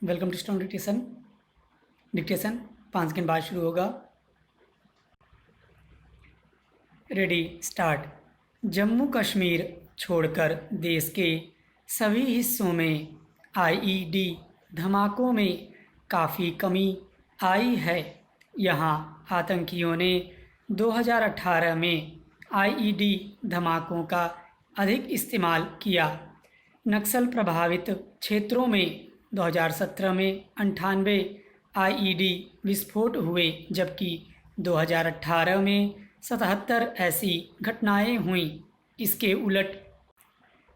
Welcome to strong dictation 5 second बाद शुरू होगा। Ready start. जम्मू कश्मीर छोड़कर देश के सभी हिस्सों में आईईडी धमाकों में काफ़ी कमी आई है। यहाँ आतंकियों ने 2018 में आईईडी धमाकों का अधिक इस्तेमाल किया। नक्सल प्रभावित क्षेत्रों में 2017 में 98 आईईडी विस्फोट हुए, जबकि 2018 में 77 ऐसी घटनाएं हुईं। इसके उलट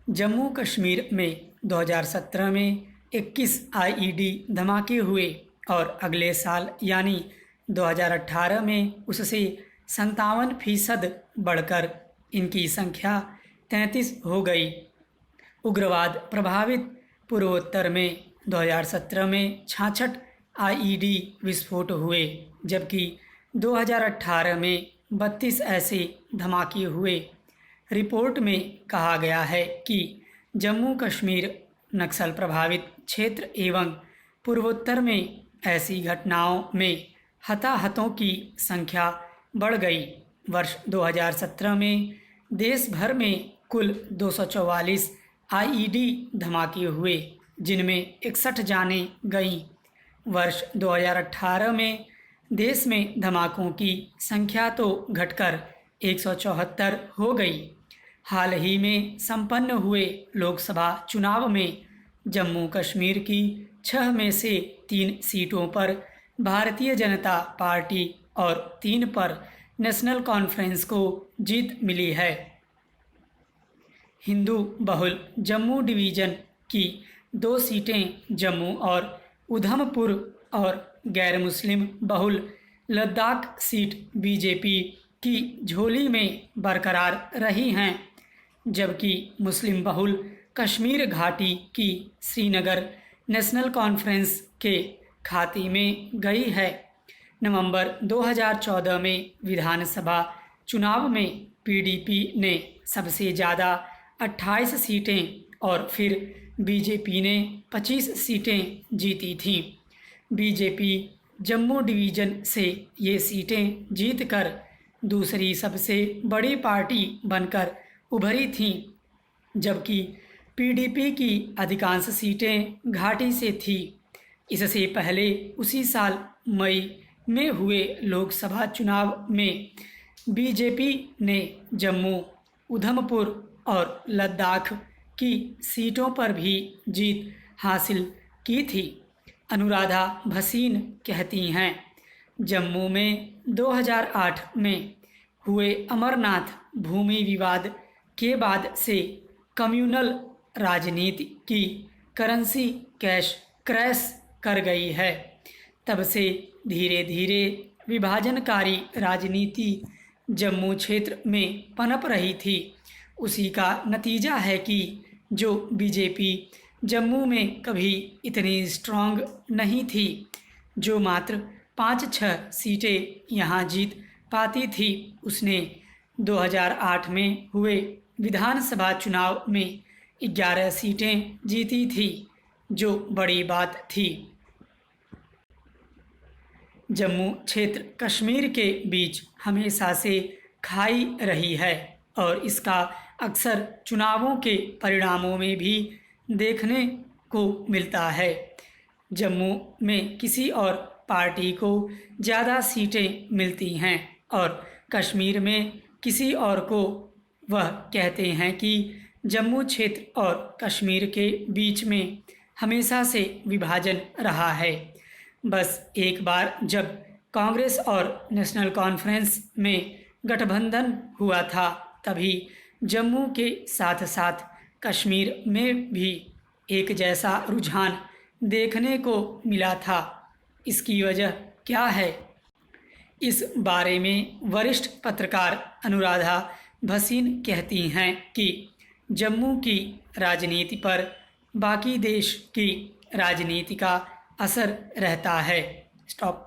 जम्मू कश्मीर में 2017 में 21 आईईडी धमाके हुए और अगले साल यानी 2018 में उससे 57% बढ़कर इनकी संख्या 33 हो गई। उग्रवाद प्रभावित पूर्वोत्तर में 2017 में 66 आईईडी विस्फोट हुए, जबकि 2018 में 32 ऐसे धमाके हुए। रिपोर्ट में कहा गया है कि जम्मू कश्मीर नक्सल प्रभावित क्षेत्र एवं पूर्वोत्तर में ऐसी घटनाओं में हताहतों की संख्या बढ़ गई। वर्ष 2017 में देश भर में कुल 244 आईईडी धमाके हुए, जिनमें 61 जानें गईं। वर्ष 2018 में देश में धमाकों की संख्या तो घटकर 174 हो गई। हाल ही में संपन्न हुए लोकसभा चुनाव में जम्मू कश्मीर की 6 में से 3 सीटों पर भारतीय जनता पार्टी और 3 पर नेशनल कॉन्फ्रेंस को जीत मिली है। हिंदू बहुल जम्मू डिवीज़न की 2 सीटें जम्मू और उधमपुर और गैर मुस्लिम बहुल लद्दाख सीट बीजेपी की झोली में बरकरार रही हैं, जबकि मुस्लिम बहुल कश्मीर घाटी की श्रीनगर नेशनल कॉन्फ्रेंस के खाते में गई है। नवंबर 2014 में विधानसभा चुनाव में पीडीपी ने सबसे ज़्यादा 28 सीटें और फिर बीजेपी ने 25 सीटें जीती थीं। बीजेपी जम्मू डिवीज़न से ये सीटें जीतकर दूसरी सबसे बड़ी पार्टी बनकर उभरी थीं, जबकि पीडीपी की अधिकांश सीटें घाटी से थीं। इससे पहले उसी साल मई में हुए लोकसभा चुनाव में बीजेपी ने जम्मू, उधमपुर और लद्दाख की सीटों पर भी जीत हासिल की थी। अनुराधा भसीन कहती हैं, जम्मू में 2008 में हुए अमरनाथ भूमि विवाद के बाद से कम्युनल राजनीति की करेंसी कैश क्रैश कर गई है। तब से धीरे धीरे विभाजनकारी राजनीति जम्मू क्षेत्र में पनप रही थी। उसी का नतीजा है कि जो बीजेपी जम्मू में कभी इतनी स्ट्रांग नहीं थी, जो मात्र 5-6 सीटें यहाँ जीत पाती थी, उसने 2008 में हुए विधानसभा चुनाव में 11 सीटें जीती थी, जो बड़ी बात थी। जम्मू क्षेत्र कश्मीर के बीच हमेशा से खाई रही है और इसका अक्सर चुनावों के परिणामों में भी देखने को मिलता है। जम्मू में किसी और पार्टी को ज़्यादा सीटें मिलती हैं और कश्मीर में किसी और को। वह कहते हैं कि जम्मू क्षेत्र और कश्मीर के बीच में हमेशा से विभाजन रहा है। बस एक बार जब कांग्रेस और नेशनल कॉन्फ्रेंस में गठबंधन हुआ था, तभी जम्मू के साथ साथ कश्मीर में भी एक जैसा रुझान देखने को मिला था। इसकी वजह क्या है? इस बारे में वरिष्ठ पत्रकार अनुराधा भसीन कहती हैं कि जम्मू की राजनीति पर बाकी देश की राजनीति का असर रहता है। स्टॉप।